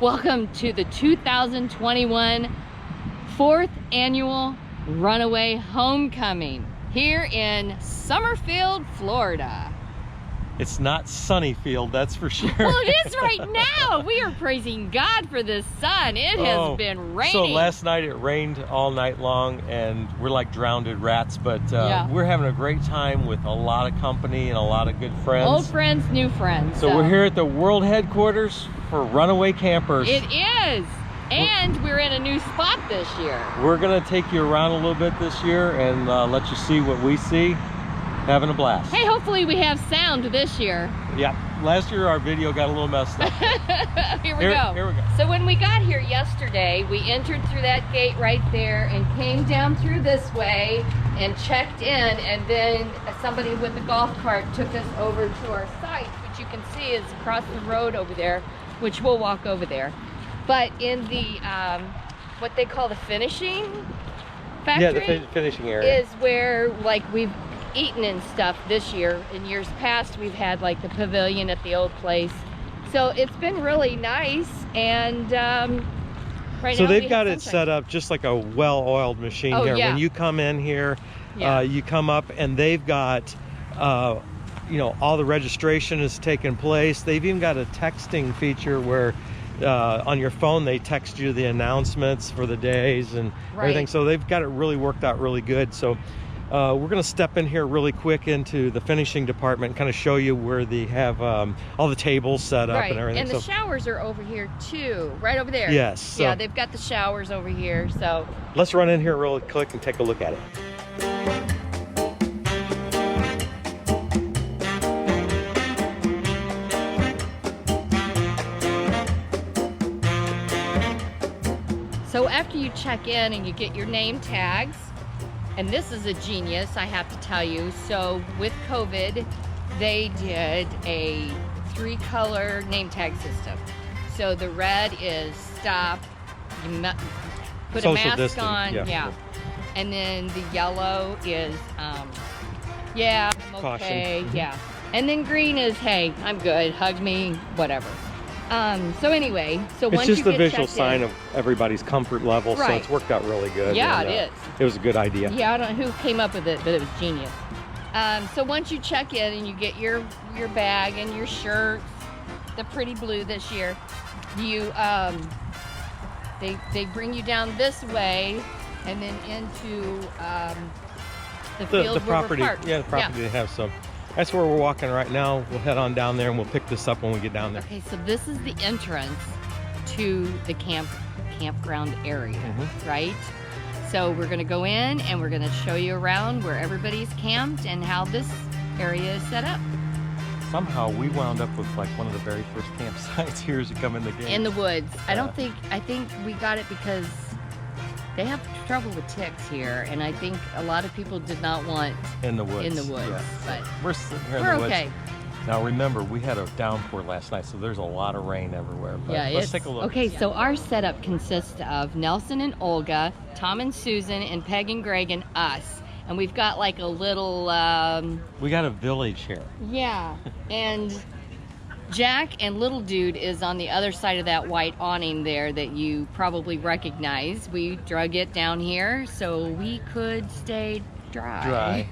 Welcome to the 2021 4th Annual Runaway Homecoming here in Summerfield, Florida. It's not Sunnyfield, that's for sure. Well, it is right now. We are praising God for the sun. It has been raining. So last night it rained all night long and we're like drowned rats, but we're having a great time with a lot of company and a lot of good friends. Old friends, new friends. So we're here at the world headquarters for Runaway Campers. It is. And we're in a new spot this year. We're gonna take you around a little bit this year and let you see what we see. Having a blast. Hey, hopefully we have sound this year. Yeah, last year our video got a little messed up. Here we go. So when we got here yesterday, we entered through that gate right there and came down through this way and checked in, and then somebody with a golf cart took us over to our site, which you can see is across the road over there, which we'll walk over there. But in the, what they call the finishing factory? Yeah, the finishing area. Is where, like, we've eaten and stuff this year. In years past, we've had like the pavilion at the old place. So it's been really nice, and right so now they've got it set up just like a well-oiled machine here. Yeah. When you come in here, you come up and they've got you know, all the registration is taking place. They've even got a texting feature where on your phone they text you the announcements for the days and everything. So they've got it really worked out really good. So we're going to step in here really quick into the finishing department and kind of show you where they have all the tables set up and everything. And the showers are over here too, right over there. Yes. So yeah, they've got the showers over here. So let's run in here really quick and take a look at it. So after you check in and you get your name tags, and this is a genius, I have to tell you. So with COVID, they did a 3-color name tag system. So the red is stop, you put Social a mask distance, on, and then the yellow is, yeah, I'm okay, caution. And then green is, hey, I'm good, hug me, whatever. So anyway, so once it's just you a get visual sign of everybody's comfort level, so it's worked out really good. Yeah, and, it is. It was a good idea. Yeah, I don't know who came up with it, but it was genius. So once you check in and you get your bag and your shirt, the pretty blue this year, you they bring you down this way and then into the field the property. Where we're parked. Yeah, the property they have. So that's where we're walking right now. We'll head on down there and we'll pick this up when we get down there. Okay, so this is the entrance to the campground area, right? So we're gonna go in and we're gonna show you around where everybody's camped and how this area is set up. Somehow we wound up with like one of the very first campsites here as you come in the gate. In the woods. I think we got it because they have trouble with ticks here, and I think a lot of people did not want in the woods. Yeah. But we're sitting here in the woods. Okay. Now remember, we had a downpour last night, so there's a lot of rain everywhere. But let's take a look. Okay, so our setup consists of Nelson and Olga, Tom and Susan, and Peg and Greg and us. And we've got like a little... we got a village here. Yeah, and Jack and Little Dude is on the other side of that white awning there that you probably recognize. We drug it down here so we could stay dry.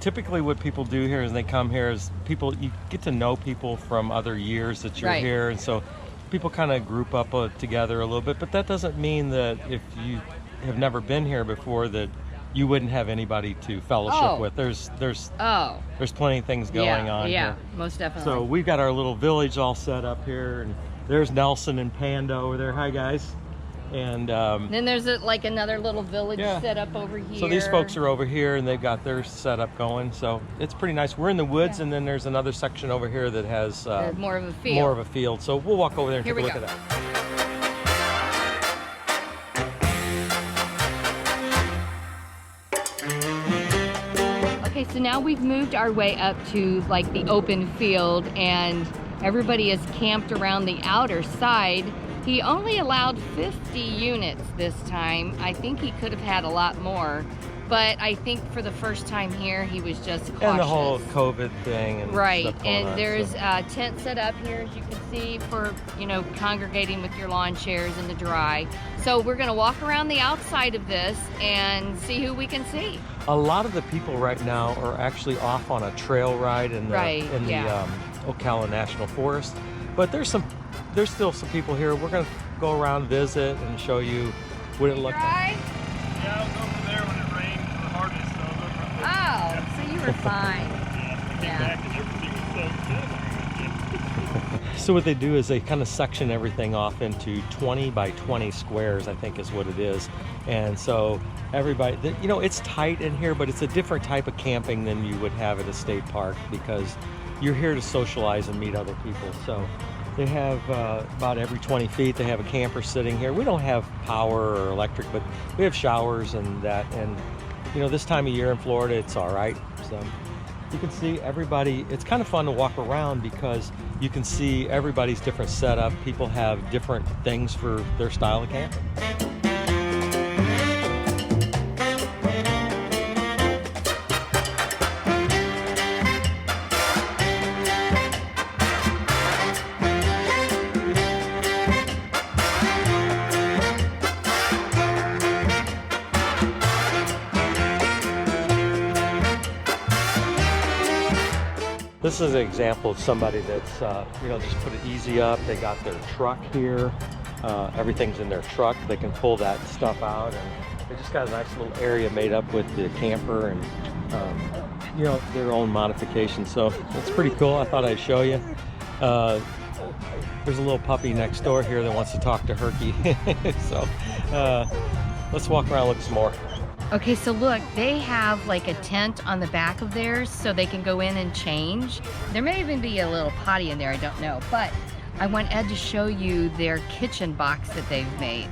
Typically what people do here is they come here is you get to know people from other years that you're here, and so people kind of group up together a little bit, but that doesn't mean that if you have never been here before that you wouldn't have anybody to fellowship with. There's plenty of things going on here. Most definitely. So we've got our little village all set up here, and there's Nelson and Panda over there. Hi guys. And then there's like another little village set up over here. So these folks are over here and they've got their setup going. So it's pretty nice. We're in the woods, and then there's another section over here that has more of a field. So we'll walk over there and take a look at that. Okay, so now we've moved our way up to like the open field, and everybody is camped around the outer side. He only allowed 50 units this time. I think he could have had a lot more, But I think for the first time here, he was just cautious. And the whole COVID thing. And right, stuff going and on, there's so. a tent set up here, as you can see, for, you know, congregating with your lawn chairs in the dry. So we're gonna walk around the outside of this and see who we can see. A lot of the people right now are actually off on a trail ride in the Ocala National Forest. But there's still some people here. We're gonna go around, visit, and show you what it looks like. Yeah, I was over there when it rained the hardest, so I was over there. Oh, so you were fine. Yeah. Back and everything was so good. So what they do is they kind of section everything off into 20 by 20 squares, I think is what it is. And so everybody, you know, it's tight in here, but it's a different type of camping than you would have at a state park because you're here to socialize and meet other people. So they have about every 20 feet, they have a camper sitting here. We don't have power or electric, but we have showers and that. And, you know, this time of year in Florida, it's all right. So you can see everybody. It's kind of fun to walk around because you can see everybody's different setup. People have different things for their style of camping. This is an example of somebody that's, you know, just put it easy up. They got their truck here. Everything's in their truck. They can pull that stuff out, and they just got a nice little area made up with the camper and, you know, their own modifications. So it's pretty cool. I thought I'd show you. There's a little puppy next door here that wants to talk to Herky. So let's walk around and look some more. Okay, so look, they have like a tent on the back of theirs so they can go in and change. There may even be a little potty in there, I don't know. But I want Ed to show you their kitchen box that they've made.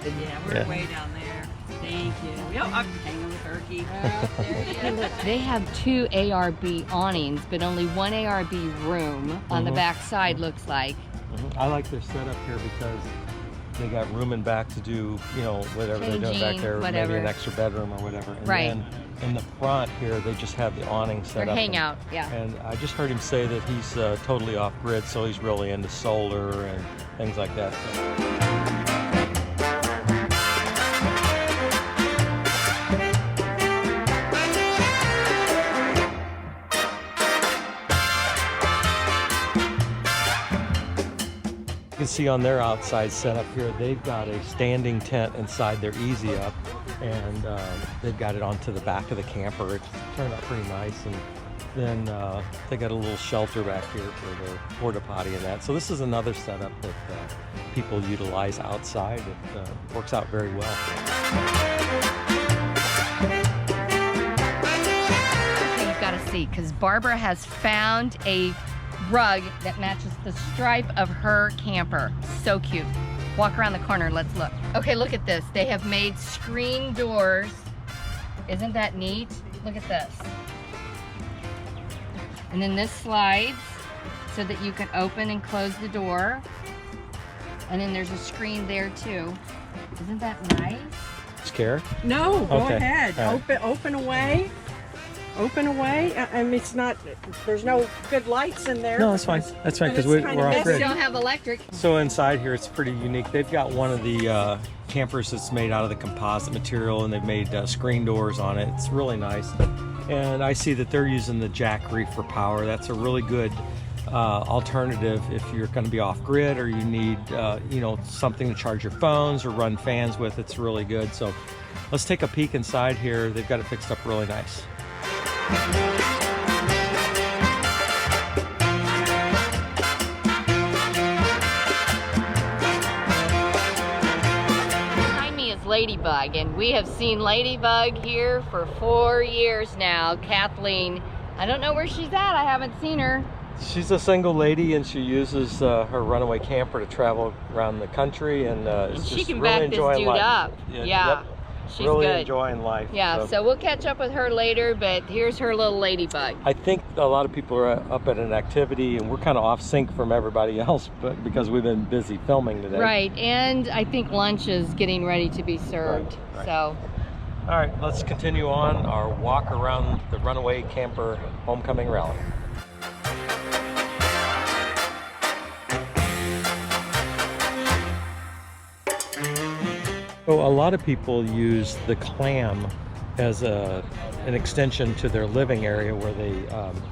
Yeah, we're way down there. Thank you. Yep, I'm hanging with Herky. They have 2 ARB awnings, but only 1 ARB room on the back side, looks like. I like their setup here because they got room in back to do, you know, whatever they're doing back there, maybe an extra bedroom or whatever. And then in the front here, they just have the awning set up. Hangout, yeah. And I just heard him say that he's totally off grid, so he's really into solar and things like that. You can see on their outside setup here, they've got a standing tent inside their Easy Up, and they've got it onto the back of the camper. It's turned out pretty nice, and then they got a little shelter back here for their porta potty and that. So this is another setup that people utilize outside. It works out very well. Okay, you've got to see, because Barbara has found a rug that matches the stripe of her camper. So cute. Walk around the corner, let's look. Okay, look at this. They have made screen doors. Isn't that neat? Look at this. And then this slides so that you can open and close the door. And then there's a screen there too. Isn't that nice? Scared? No, go ahead. Right. Open away. Open away. I mean, it's not, there's no good lights in there. No, that's fine. That's fine, because we're off They grid. don't have electric. So inside here, it's pretty unique. They've got one of the campers that's made out of the composite material, and they've made screen doors on it. It's really nice. And I see that they're using the jack reef for power. That's a really good alternative if you're going to be off grid or you need, you know, something to charge your phones or run fans with. It's really good. So let's take a peek inside here. They've got it fixed up really nice. Behind me is Ladybug, and we have seen Ladybug here for 4 years now. Kathleen, I don't know where she's at. I haven't seen her. She's a single lady, and she uses her Runaway camper to travel around the country, and she can really back this enjoying dude life. up. Yeah. Yep. She's really good. enjoying life. Yeah, so we'll catch up with her later, but here's her little ladybug. I think a lot of people are up at an activity, and we're kind of off sync from everybody else, but because we've been busy filming today. Right, and I think lunch is getting ready to be served. Right. So. All right, let's continue on our walk around the Runaway Camper Homecoming Rally. So a lot of people use the clam as an extension to their living area, where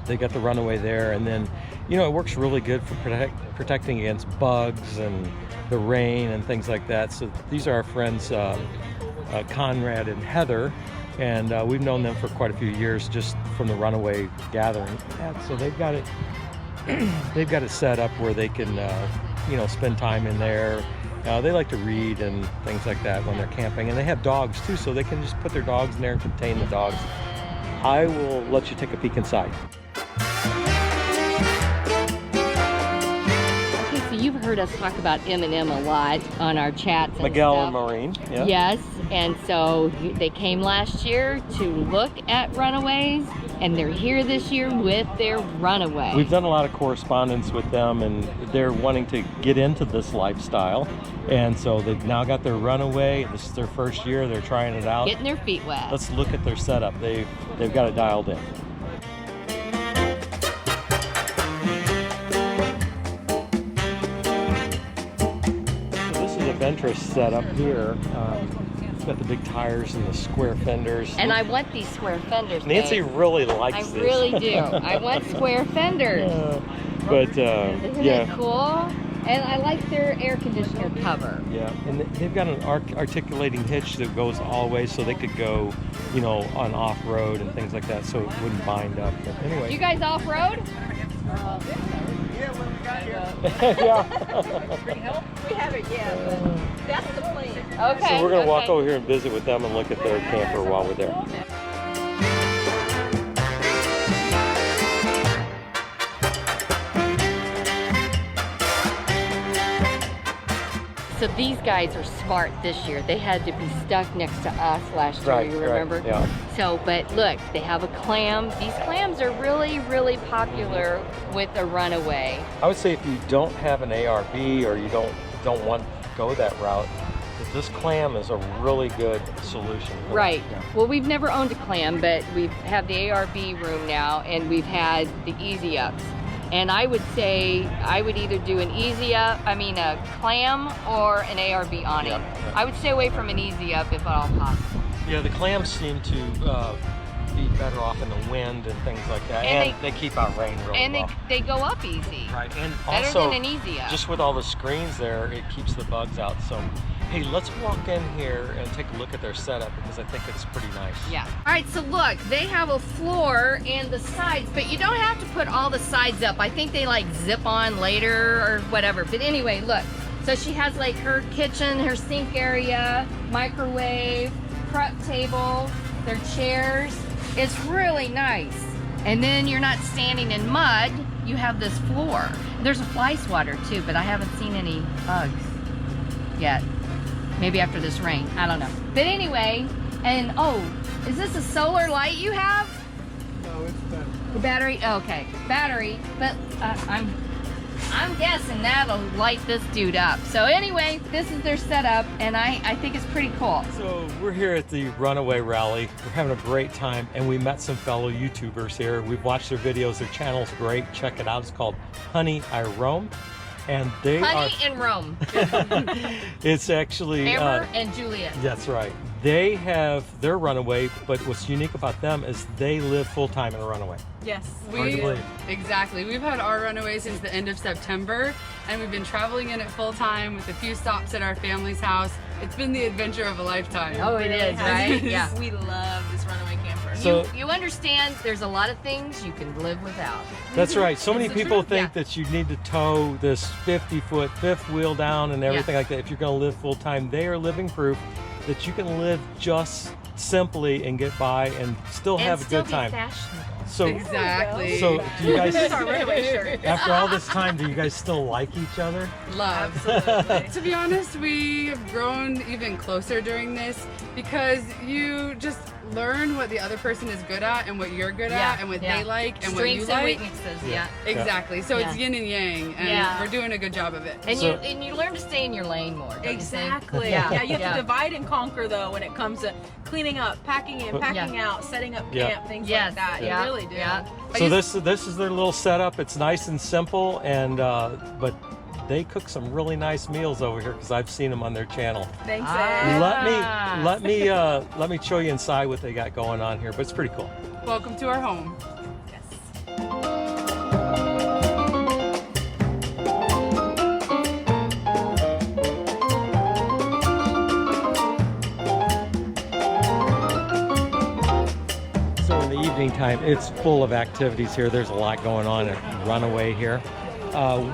they get the Runaway there, and then it works really good for protecting against bugs and the rain and things like that. So these are our friends Conrad and Heather, and we've known them for quite a few years just from the Runaway gathering. And so they've got it set up where they can spend time in there. They like to read and things like that when they're camping, and they have dogs too, so they can just put their dogs in there and contain the dogs. I will let you take a peek inside. Okay, so you've heard us talk about M&M a lot on our chats and Miguel stuff. and Maureen, yeah. Yes, and so they came last year to look at Runaways, and they're here this year with their Runaway. We've done a lot of correspondence with them, and they're wanting to get into this lifestyle, and so they've now got their Runaway. This is their first year. They're trying it out. Getting their feet wet. Let's look at their setup. They've got it dialed in. So this is a Ventress setup here. It's got the big tires and the square fenders. And I want these square fenders. Nancy Dave. really likes I this. really do. I want square fenders. But Isn't yeah. it cool? And I like their air conditioner cover. Yeah, and they've got an articulating hitch that goes all the way, so they could go, on off-road and things like that, so it wouldn't bind up. But anyway. You guys off-road? Yeah, when we got here. Yeah. We haven't yet, but that's the plan. Okay. So we're going to walk over here and visit with them and look at their camper while we're there. So these guys are smart this year. They had to be stuck next to us last year, you remember? Right, yeah. So, but look, they have a clam. These clams are really, really popular with the Runaway. I would say if you don't have an ARB or you don't want to go that route, that this clam is a really good solution. Right. Yeah. Well, we've never owned a clam, but we have the ARB room now, and we've had the Easy Ups. And I would say I would either do a clam or an ARB awning. Yeah. I would stay away from an Easy Up if at all possible. Yeah, the clams seem to be better off in the wind and things like that, and they keep out rain really and well. they go up easy. Right, and Better also than an Easy Up. just with all the screens there, it keeps the bugs out. So, hey, let's walk in here and take a look at their setup, because I think it's pretty nice. Yeah. All right, so look, they have a floor and the sides, but you don't have to put all the sides up. I think they like zip on later or whatever. But anyway, look. So she has like her kitchen, her sink area, microwave, prep table, their chairs. It's really nice. And then you're not standing in mud. You have this floor. There's a fly swatter too, but I haven't seen any bugs yet. Maybe after this rain, I don't know. But anyway, and is this a solar light you have? No, it's battery. The battery, okay, battery, but I'm guessing that'll light this dude up. So anyway, this is their setup, and I think it's pretty cool. So we're here at the Runaway Rally. We're having a great time, and we met some fellow YouTubers here. We've watched their videos. Their channel's great. Check it out. It's called Honey, I Roam. And they Honey and Rome. It's actually Amber and Juliet. That's right. They have their Runaway, but what's unique about them is they live full-time in a Runaway. Yes, Hard to believe. exactly. We've had our Runaway since the end of September, and we've been traveling in it full time with a few stops at our family's house. It's been the adventure of a lifetime. Oh, it is, right? Yeah. We love this Runaway camper. So You understand there's a lot of things you can live without. that's right. So many It's the people truth, think yeah. that you need to tow this 50-foot fifth wheel down and everything like that if you're going to live full-time. They are living proof that you can live just simply and get by and still have a good time. Fashionable. So Exactly. So do you guys? This is our Runaway shirt. After all this time, do you guys still like each other? Love. Absolutely. To be honest, we have grown even closer during this because you just learn what the other person is good at and what you're good at and what they like and what you Strengths and like. weaknesses, yeah. Exactly. So it's Yeah. yin and yang, and we're doing a good job of it. And you learn to stay in your lane more. Don't Exactly. You think? Yeah, you have to divide and conquer though when it comes to cleaning up, packing in, packing out, setting up camp, things like that. Yeah. You really do. Yeah. So this is their little setup. It's nice and simple, and but they cook some really nice meals over here because I've seen them on their channel. Thanks, Ed. Let me show you inside what they got going on here, but it's pretty cool. Welcome to our home. So in the evening time, it's full of activities here. There's a lot going on at Runaway here.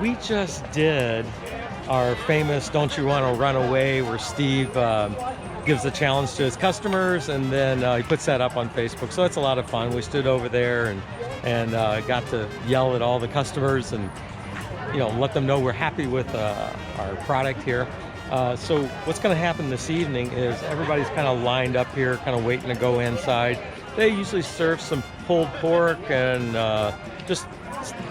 We just did our famous Don't You Want to Run Away, where Steve gives a challenge to his customers, and then he puts that up on Facebook. So it's a lot of fun. We stood over there and got to yell at all the customers and let them know we're happy with our product here. So what's going to happen this evening is everybody's kind of lined up here, kind of waiting to go inside. They usually serve some pulled pork, and just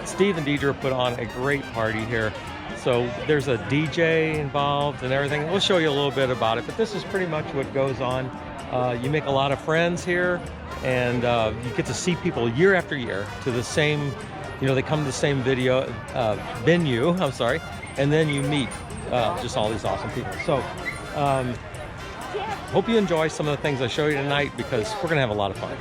Steve and Deidre put on a great party here. So there's a DJ involved and everything. We'll show you a little bit about it, but this is pretty much what goes on. You make a lot of friends here, and you get to see people year after year to the same, they come to the same venue, I'm sorry, and then you meet just all these awesome people. So hope you enjoy some of the things I show you tonight, because we're gonna have a lot of fun.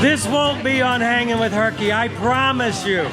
This won't be on Hanging with Herky, I promise you.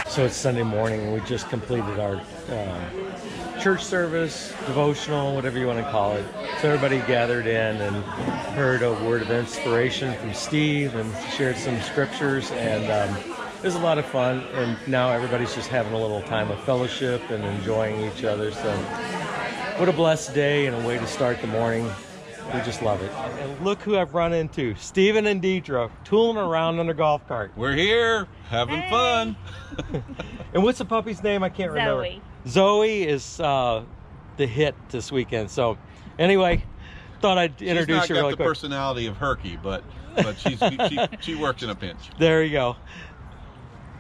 So it's Sunday morning, and we just completed our church service, devotional, whatever you want to call it. So everybody gathered in and heard a word of inspiration from Steve and shared some scriptures, and it was a lot of fun. And now everybody's just having a little time of fellowship and enjoying each other. So what a blessed day and a way to start the morning. We just love it. And look who I've run into. Steven and Deidre tooling around on their golf cart. We're here, having fun. And what's the puppy's name? I can't remember. Zoe is the hit this weekend. So anyway, thought I'd introduce you really quick. She's not got the personality of Herky, but she works in a pinch. There you go.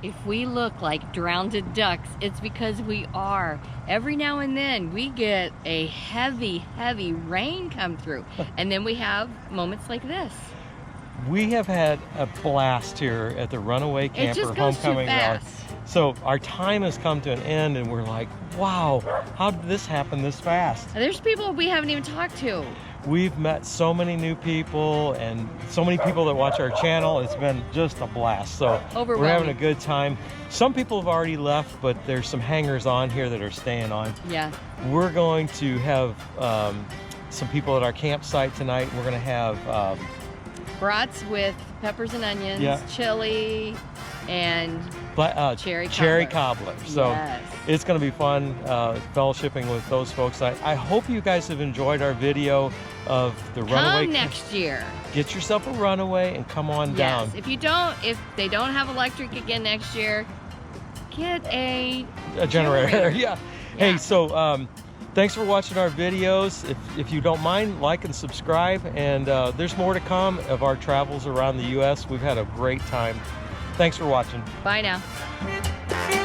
If we look like drowned ducks, it's because we are. Every now and then we get a heavy, heavy rain come through. And then we have moments like this. We have had a blast here at the Runaway Camper Homecoming Rally. So our time has come to an end, and we're like, wow, how did this happen this fast? There's people we haven't even talked to. We've met so many new people and so many people that watch our channel. It's been just a blast. So we're having a good time. Some people have already left, but there's some hangers on here that are staying on. Yeah. We're going to have some people at our campsite tonight. We're going to have brats with peppers and onions, chili, and cherry cobbler. So it's going to be fun fellowshipping with those folks. I hope you guys have enjoyed our video of the Runaway. Come next year. Get yourself a Runaway and come on down. If they don't have electric again next year, get a generator. Yeah. Hey, so thanks for watching our videos. If you don't mind, like and subscribe. And there's more to come of our travels around the U.S. We've had a great time. Thanks for watching. Bye now.